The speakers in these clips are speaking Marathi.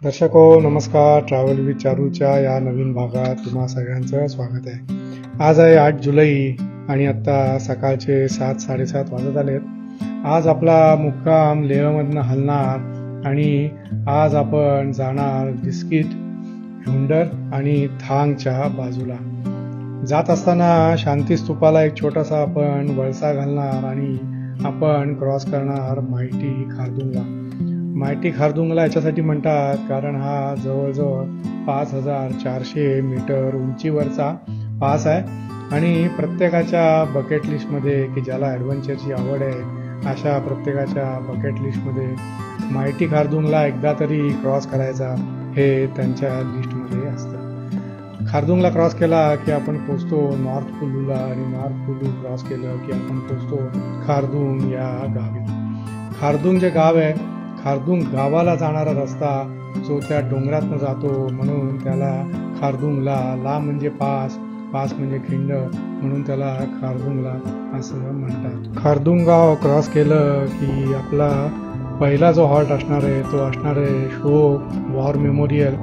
दर्शको नमस्कार. ट्रॅव्हल विथ चारूच्या या नवीन भागात तुम्हा सगळ्यांचं स्वागत आहे. आज आहे 8 जुलै आणि आत्ता सकाळचे 7:30 वाजत आलेत. आज आपला मुक्काम लेहमधनं हलणार आणि आज आपण जाणार डिस्किट, हुंडर आणि थांगच्या बाजूला. जात असताना शांती स्तूपाला एक छोटासा आपण वळसा घालणार आणि आपण क्रॉस करणार माहिती खारदुंगला. माहिती खारदुंगला याच्यासाठी म्हणतात कारण हा जवळजवळ 5400 मीटर उंचीवरचा पास आहे आणि प्रत्येकाच्या बकेट लिस्टमध्ये की ज्याला ॲडव्हेंचरची आवड आहे अशा प्रत्येकाच्या बकेट लिस्टमध्ये माहिती खारदुंगला एकदा तरी क्रॉस करायचा हे त्यांच्या लिस्टमध्ये असतं. खारदुंगला क्रॉस केला की आपण पोचतो नॉर्थ कुलूला आणि नॉर्थ कुलू क्रॉस केलं की आपण पोचतो खारदुंग या गावी. खारदुंग जे गाव आहे, खारदुंग गावाला जाणारा रस्ता जो त्या डोंगरातनं जातो म्हणून त्याला खारदुंगला, ला म्हणजे पास, पास म्हणजे खिंड म्हणून त्याला खारदुंगला असं म्हणतात. खारदुंग गाव क्रॉस केलं की आपला पहिला जो हॉल्ट असणार आहे तो असणार आहे शोक वॉर मेमोरियल.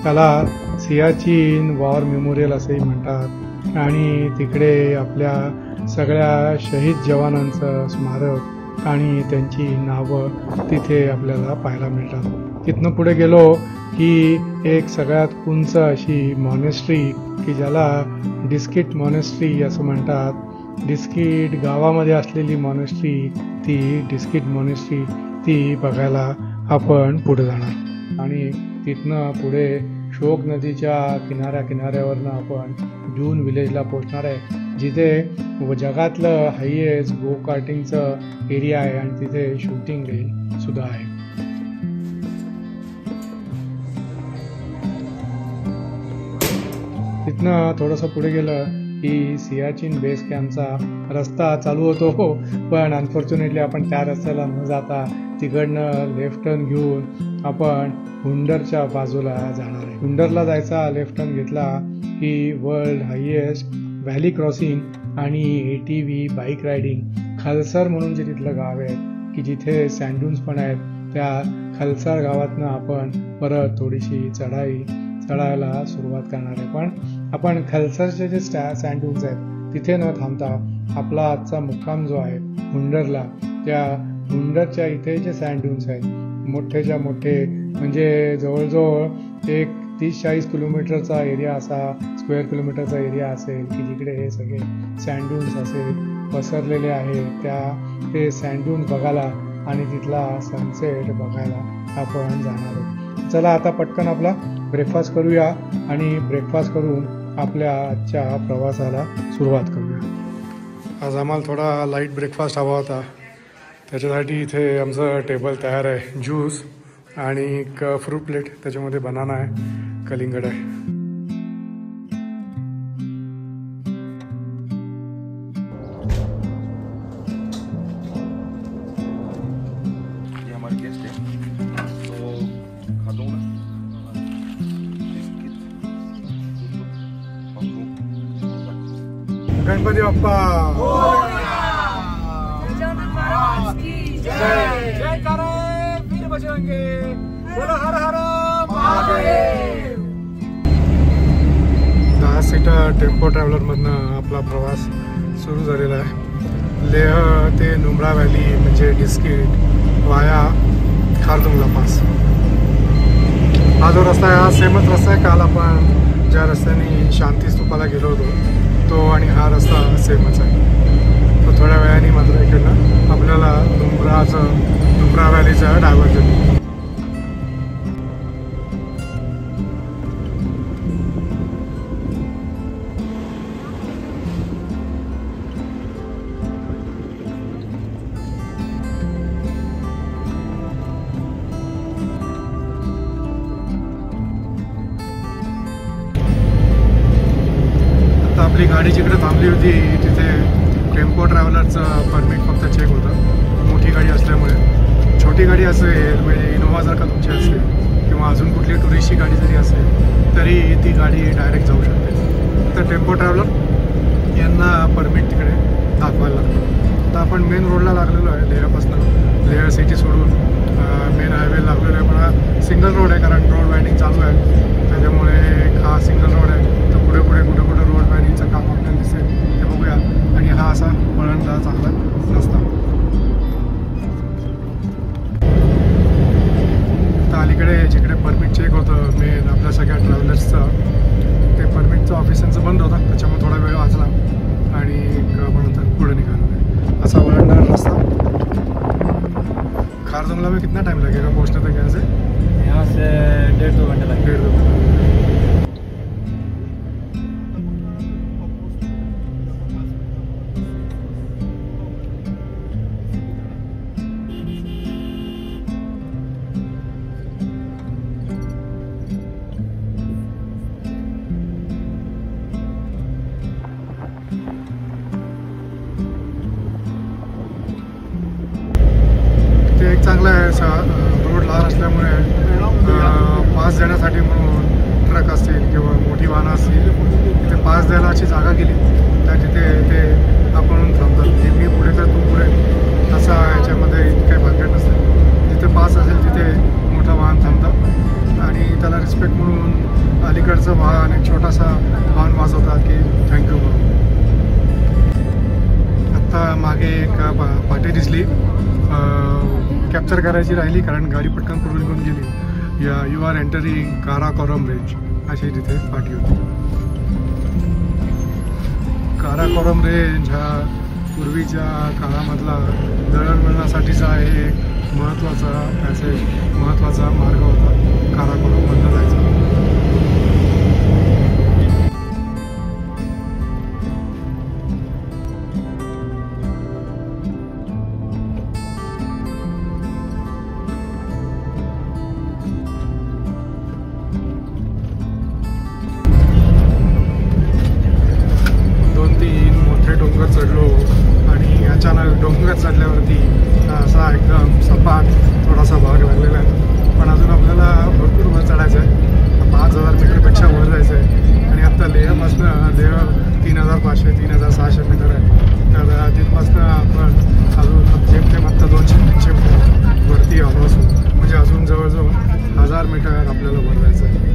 त्याला सियाचीन वॉर मेमोरियल असंही म्हणतात आणि तिकडे आपल्या सगळ्या शहीद जवानांचं स्मारक आणि त्यांची नावं तिथे आपल्याला पाहायला मिळतात. तिथनं पुढे गेलो की एक सगळ्यात उंच अशी मॉनेस्ट्री की ज्याला डिस्किट मॉनेस्ट्री असं म्हणतात. डिस्किट गावामध्ये असलेली मॉनेस्ट्री, ती डिस्किट मॉनेस्ट्री ती बघायला आपण पुढे जाणार आणि तिथनं पुढे शोक नदीच्या किनाऱ्यावरनं आपण जून विलेजला पोहोचणार आहे, जिथे जगातलं हायेस्ट गो कार्टिंगचं एरिया आहे आणि तिथे शूटिंग रेंज सुद्धा आहे. तिथनं थोडंसं पुढे गेलं की सियाचीन बेस कॅम्पचा रस्ता चालू होतो, पण अनफॉर्च्युनेटली आपण त्या रस्त्याला न जाता तिकडनं लेफ्ट टर्न घेऊन आपण हुंडरच्या बाजूला जाणार आहे. हुंडरला जायचा लेफ्ट टर्न घेतला की वर्ल्ड हायेस्ट व्हॅली क्रॉसिंग आणि ATV बाईक रायडिंग खलसर म्हणून जे तिथलं गाव आहे की जिथे सँडून्स पण आहेत, त्या खलसर गावातनं आपण परत थोडीशी चढायला सुरुवात करणार आहे. पण आपण खलसरचे जे सँडून्स आहेत तिथे न थांबता आपला आजचा मुक्काम जो आहे हुंडरला, त्या हुंडरच्या इथे जे सँडून्स आहेत मोठेच्या मोठे म्हणजे जवळजवळ एक 30-40 किलोमीटरचा एरिया, असा स्क्वेअर किलोमीटरचा एरिया असेल की जिकडे हे सगळे सँडून्स असे पसरलेले आहेत. ते सँडून्स बघायला आणि तिथला सनसेट बघायला आपण जाणार आहोत. चला आता पटकन आपला ब्रेकफास्ट करूया आणि ब्रेकफास्ट करून आपल्या आजच्या प्रवासाला सुरुवात करूया. आज आम्हाला थोडा लाईट ब्रेकफास्ट हवा होता, त्याच्यासाठी इथे आमचं टेबल तयार आहे. ज्यूस आणि एक फ्रूट प्लेट, त्याच्यामध्ये बनाना आहे, कलिंगड आहे. गणपती बाप्पा जय करे वीर बजरंगे, बोलो हर हर महादेव. 10 सीटर टेम्पो ट्रॅव्हलरमधनं आपला प्रवास सुरू झालेला आहे. लेह ते नुब्रा व्हॅली म्हणजे डिस्किट वाया खारदुंगला पास. हा जो रस्ता आहे हा सेमच रस्ता आहे काल आपण ज्या रस्त्याने शांती स्तूपाला गेलो होतो तो, आणि हा रस्ता सेमच आहे. तो थोड्या वेळाने मात्र इकडनं आपल्याला नुब्रा व्हॅलीचा डायव्हर्जन देतो. आता आपली गाडी जिकडे थांबली होती तिथे टेम्पो ट्रॅव्हलरचं परमिट फक्त चेक होतं. मोठी गाडी असल्यामुळे, छोटी गाडी असेल म्हणजे इनोव्हा जर का तुमची असेल किंवा अजून कुठली टुरिस्टची गाडी जरी असेल तरी ती गाडी डायरेक्ट जाऊ शकते. तर टेम्पो ट्रॅव्हलर यांना परमिट तिकडे दाखवायला लागतं. आता आपण मेन रोडला लागलेलो आहे लेहपासून. लेह सिटी सोडून मेन हायवे लागलेला आहे, पण हा सिंगल रोड आहे कारण रोड वायडिंग चालू आहे, त्याच्यामुळे हा सिंगल रोड आहे. तर पुढे पुढे कुठे कुठे रोड वायडिंगचं काम आपल्याला दिसेल ते बघूया. आणि हा असा वळणदार चांगला रस्ता. तर अलीकडे जिकडे परमिट चेक होतं मेन आपल्या सगळ्या ट्रॅव्हलर्सचं, ते परमिटचं ऑफिसांचं बंद होतं, त्याच्यामुळे थोडा वेळ वाचला आणि म्हणून पुढे निघालो. असा वळणदार रस्ता. खारदुंगला में कितना टाइम लगेगा पहुँचने तक? यहाँ से 1.5-2 घंटे लगेंगे. 1.5-2 घंटे. एक चांगला आहे रोड लहान असल्यामुळे पास देण्यासाठी म्हणून ट्रक असतील किंवा मोठी वाहनं असतील तिथे पास द्यायला अशी जागा केली तर तिथे ते आपण थांबतात की मी पुढे तर तू पुढे, असा याच्यामध्ये काही भानगड नसते. जिथे पास असेल तिथे मोठं वाहन थांबतं आणि त्याला रिस्पेक्ट म्हणून अलीकडचं वाहन एक छोटासा वाहन वाजवतात की थँक्यू म्हणून. आत्ता मागे एक पाटी दिसली, कॅप्चर करायची राहिली कारण गाडी पटकन पुढे निघून गेली. You are entering Karakoram range अशी तिथे पाठी होती. काराकोरम रेंज हा पूर्वीच्या काळामधला दळणवळणासाठीचा एक महत्त्वाचा पॅसेज, महत्त्वाचा मार्ग होता. काराकोरममधनं जायचा. डोंगर चढलो आणि अचानक डोंगर चढल्यावरती असा एकदम सपाट थोडासा भाग लागलेला आहे, पण अजून आपल्याला भरपूर वर चढायचं आहे. 5000 मीटरपेक्षा वर जायचं आहे आणि आत्ता लेहपासून लेह 3500-3600 मीटर आहे. तर तिथपासून आपण अजून जेमतेम आत्ता 200-300 मीटर वरती आलो असू, म्हणजे अजून जवळजवळ 1000 मीटर आपल्याला वर जायचं आहे.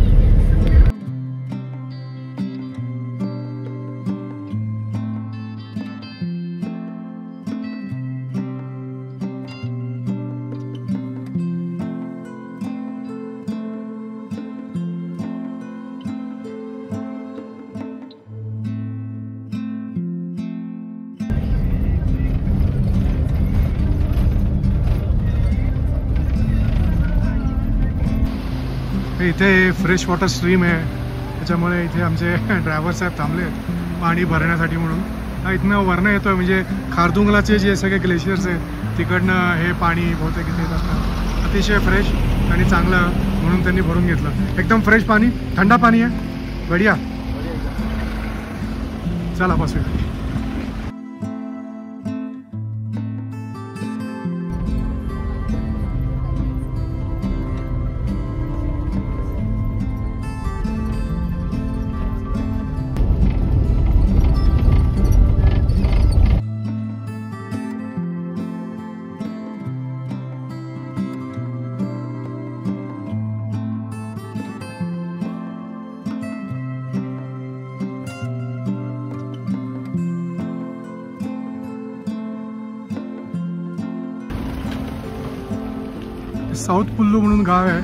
इथे फ्रेश वॉटर स्ट्रीम आहे, त्याच्यामुळे इथे आमचे ड्रायव्हर साहेब थांबले पाणी भरण्यासाठी म्हणून. इथनं वरनं येतो आहे, म्हणजे खारदुंगलाचे जे सगळे ग्लेशियर्स आहेत तिकडनं हे पाणी बहुतेक इथे येत असतं. अतिशय फ्रेश आणि चांगलं म्हणून त्यांनी भरून घेतलं. एकदम फ्रेश पाणी, थंडा पाणी आहे, बढिया. चला बसूया. साऊथ पुल्लू म्हणून गाव आहे,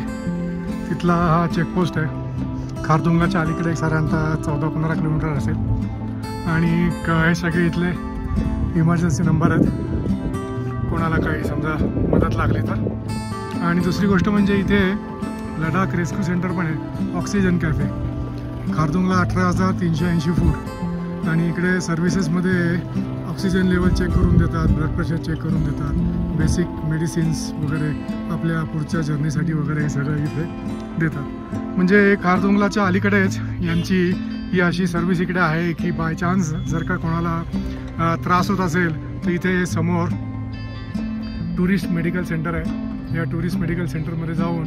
तिथला हा चेकपोस्ट आहे. खारदुंगलाच्या अलीकडे साधारणतः 14-15 किलोमीटर असेल. आणि हे सगळे इथले इमर्जन्सी नंबर आहेत कोणाला काही समजा मदत लागली तर. आणि दुसरी गोष्ट म्हणजे इथे लडाख रेस्क्यू सेंटर पण आहे, ऑक्सिजन कॅफे. खारदुंगला 18,380 फूट आणि इकडे सर्व्हिसेसमध्ये ऑक्सिजन लेवल चेक करून देतात, ब्लड प्रेशर चेक करून देतात, बेसिक मेडिसिन्स वगैरे आपल्या पुढच्या जर्नीसाठी वगैरे हे सगळं इथे देतात. म्हणजे खारदुंगलाच्या अलीकडेच यांची ही अशी सर्व्हिस इकडे आहे की बाय चान्स जर का कोणाला त्रास होत असेल तर इथे समोर टुरिस्ट मेडिकल सेंटर आहे. या टुरिस्ट मेडिकल सेंटरमध्ये जाऊन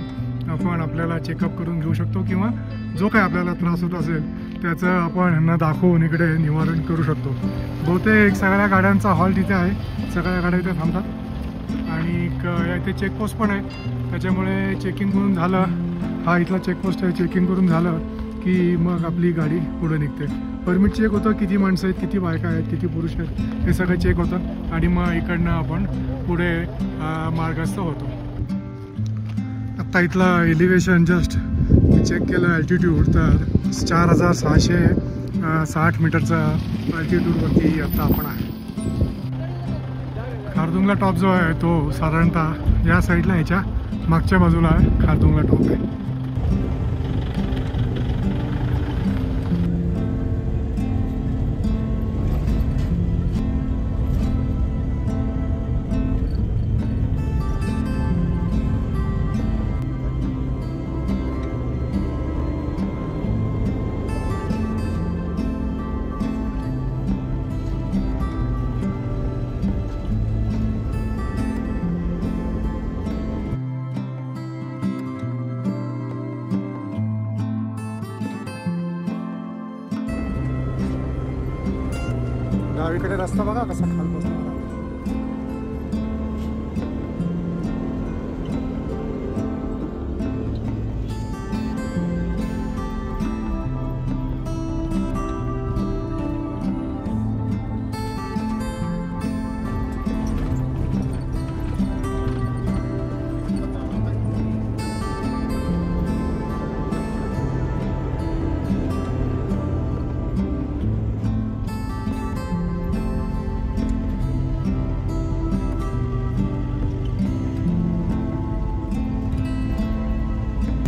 आपण आपल्याला चेकअप करून घेऊ शकतो किंवा जो काही आपल्याला त्रास होत असेल त्याचं आपण ह्यांना दाखवून इकडे निवारण करू शकतो. बहुतेक सगळ्या गाड्यांचा हॉल्ट इथे आहे, सगळ्या गाड्या इथे थांबतात आणि इथे चेकपोस्ट पण आहे, त्याच्यामुळे चेकिंग करून झालं, हा इथला चेकपोस्ट आहे, चेकिंग करून झालं की मग आपली गाडी पुढे निघते. परमिट चेक होतं, किती माणसं आहेत, किती बायका आहेत, किती पुरुष आहेत, हे सगळं चेक होतं आणि मग इकडनं आपण पुढे मार्गस्थ होतो. आत्ता इथला एलिव्हेशन जस्ट चेक केलं ॲल्टिट्यूड, तर 4660 मीटरचा अल्टिट्यूडवरती आत्ता आपण आहे. खारदुंगला टॉप जो आहे तो साधारणतः या साईडला, ह्याच्या मागच्या बाजूला खारदुंगला टॉप आहे. डावीकडे रस्ता बघा कसा खाल बसला.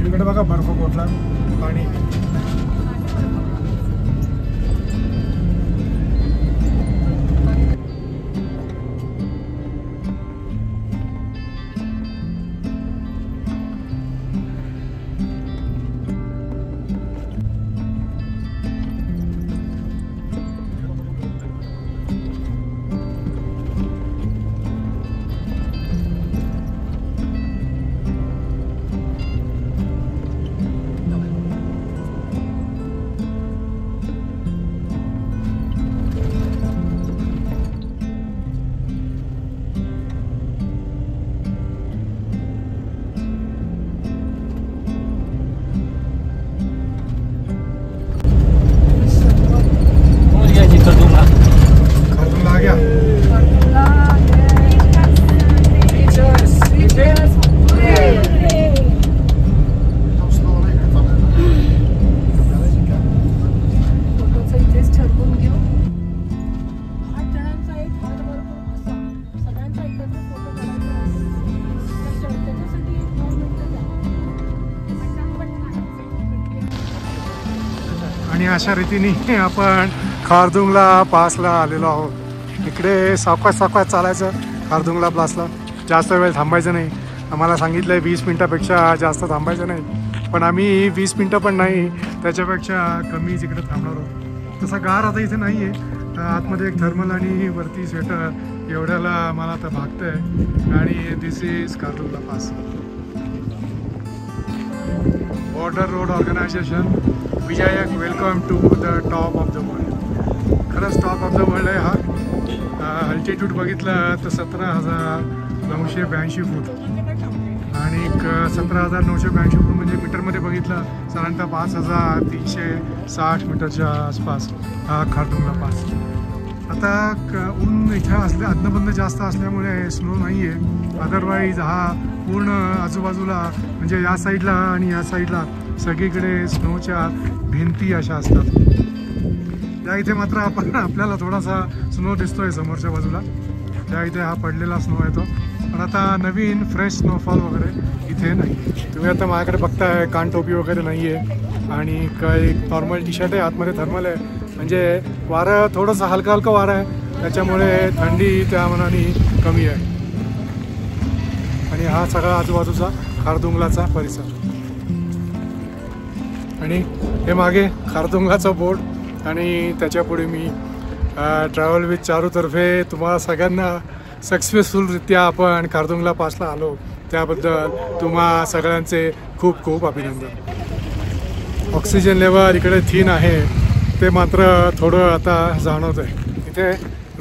इकडे बघा बर्फ कोटला पाणी. आणि अशा रीतीने आपण खारदुंगला पासला आलेलो आहोत. इकडे सावकाश चालायचं खारदुंगला पासला, जास्त वेळ थांबायचं नाही. आम्हाला सांगितलं आहे 20 मिनटापेक्षा जास्त थांबायचं नाही, पण आम्ही 20 मिनटं पण नाही, त्याच्यापेक्षा कमीच इकडे थांबणार आहोत. तसा गार आता इथे नाही आहे, आतमध्ये एक थर्मल आणि वरती स्वेटर एवढ्याला मला आता भागतं आहे. आणि this is Khardung La pass. Border road organisation विजयक welcome to the top of the world. खरंच टॉप ऑफ द वर्ल्ड आहे हा. अल्टिट्यूड बघितलं तर 17,982 फूट आणि 17,982 फूट म्हणजे मीटरमध्ये बघितलं साधारणतः 5,360 मीटरच्या आसपास हा खारदुंगला पास. आता ऊन इथं अदनबंद जास्त असल्यामुळे स्नो नाही आहे, अदरवाईज हा पूर्ण आजूबाजूला म्हणजे या साईडला आणि या साईडला सगळीकडे स्नोच्या भिंती अशा असतात. त्या इथे मात्र आपल्याला थोडासा स्नो दिसतोय समोरच्या बाजूला, त्या इथे हा पडलेला स्नो आहे तो. पण आता नवीन फ्रेश स्नोफॉल वगैरे इथे नाही. तुम्ही आता माझ्याकडे बघताय कानटोपी वगैरे नाही आहे आणि काही नॉर्मल टी शर्ट आहे, आतमध्ये थर्मल आहे, म्हणजे वारं थोडंसं हलकं वारं आहे, त्याच्यामुळे थंडी त्या मनाने कमी आहे. आणि हा सगळा आजूबाजूचा खारदुंगलाचा परिसर. आणि हे मागे खारदुंगलाचा बोर्ड आणि त्याच्यापुढे मी ट्रॅव्हल विथ चारूतर्फे तुम्हाला सगळ्यांना सक्सेसफुलरित्या आपण खारदुंगला पासला आलो, त्याबद्दल तुम्हा सगळ्यांचे खूप खूप अभिनंदन. ऑक्सिजन लेवल इकडे थीन आहे, ते मात्र थोडं आता जाणवत आहे. इथे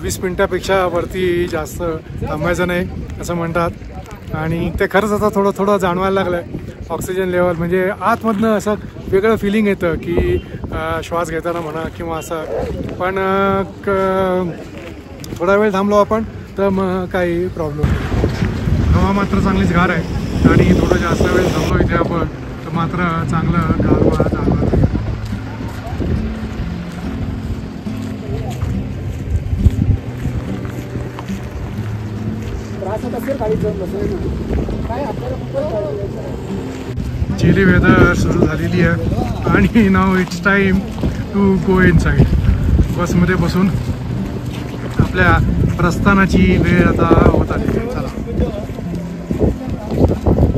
20 मिनटापेक्षा वरती जास्त थांबायचं नाही. असं म्हणतात आणि ते खरंच आता थोडं थोडं जाणवायला लागलं आहे. ऑक्सिजन लेवल म्हणजे आतमधनं असं वेगळं फिलिंग येतं की श्वास घेताना म्हणा किंवा असं. पण थोडा वेळ थांबलो आपण तर मग काही प्रॉब्लेम नाही. हवा मात्र चांगलीच गार आहे आणि थोडं जास्त वेळ थांबलो इथे आपण तर मात्र चांगलं गारवा जाणवत आहे. चिली वेदर सुरू झालेली आहे आणि नाव it's time to go inside. बसमध्ये बसून आपल्या प्रस्थानाची वेळ आता होत आली. चला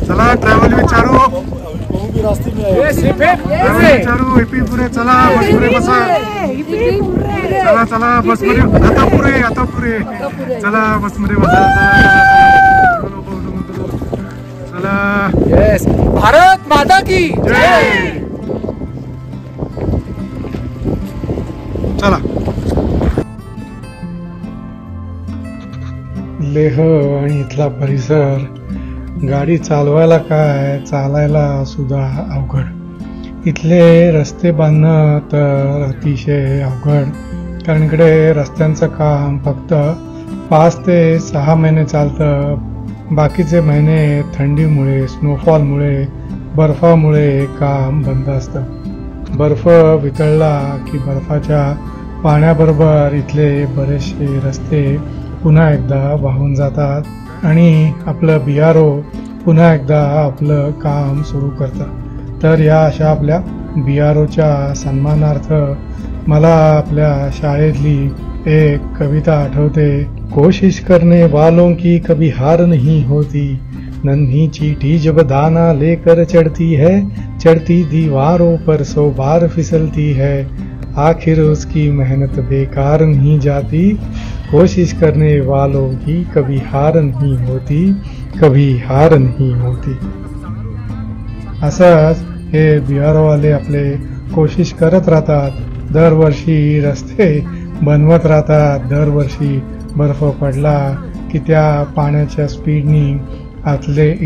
चला ट्रॅव्हल विचारू एपी पुरे चला बसमध्ये बसा. चला चला बसमध्ये आता पुरे चला बसमध्ये बसा. चला भारत माता की जय. चला लेह आणि इथला परिसर गाडी चालवायला काय चालायला सुद्धा अवघड. इथले रस्ते बांधणं तर अतिशय अवघड कारण इकडे रस्त्यांचं काम फक्त 5 ते 6 महिने चालतं. बाकीचे महिने थंडीमुळे स्नोफॉलमुळे बर्फामुळे काम बंद असतं. बर्फ वितळला की बर्फाच्या पाण्याबरोबर इथले बरेचसे रस्ते पुन्हा एकदा वाहून जातात आणि आपलं BRO पुन्हा एकदा आपलं काम सुरू करतं. तर या अशा आपल्या BROच्या सन्मानार्थ मला आपल्या शाळेतली एक कविता आठवते. कोशिश करने वालों की कभी हार नहीं होती, नन्ही चींटी जब दाना लेकर चढ़ती है, चढ़ती दीवारों पर 100 बार फिसलती है, आखिर उसकी मेहनत बेकार नहीं जाती, कोशिश करने वालों की कभी हार नहीं होती, कभी हार नहीं होती. असंच हे BROवाले आपले कोशिश करत राहतात. दरवर्षी रस्ते बनवत राहतात. दरवर्षी बर्फ पडला की त्या पाण्याच्या स्पीडनी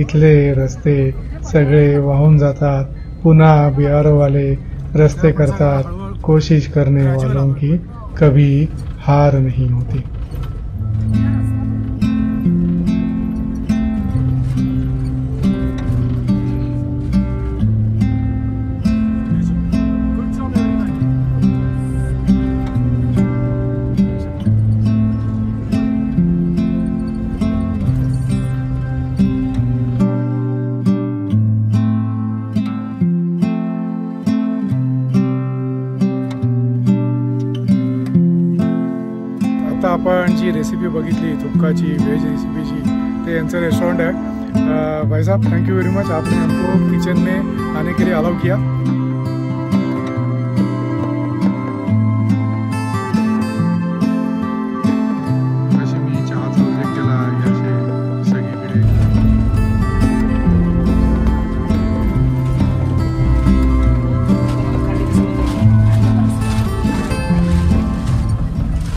इथले रस्ते सगळे वाहून जातात. पुन्हा BROवाले रस्ते करतात. कोशिश करने वालों की कभी हार नहीं होती. आपण जी रेसिपी बघितली थुक्काची वेज रेसिपीची ते यांचं रेस्टोरेंट है. भाई साहब थैंक यू वेरी मच, आपने हमको किचन में आने के लिए अलाउ किया.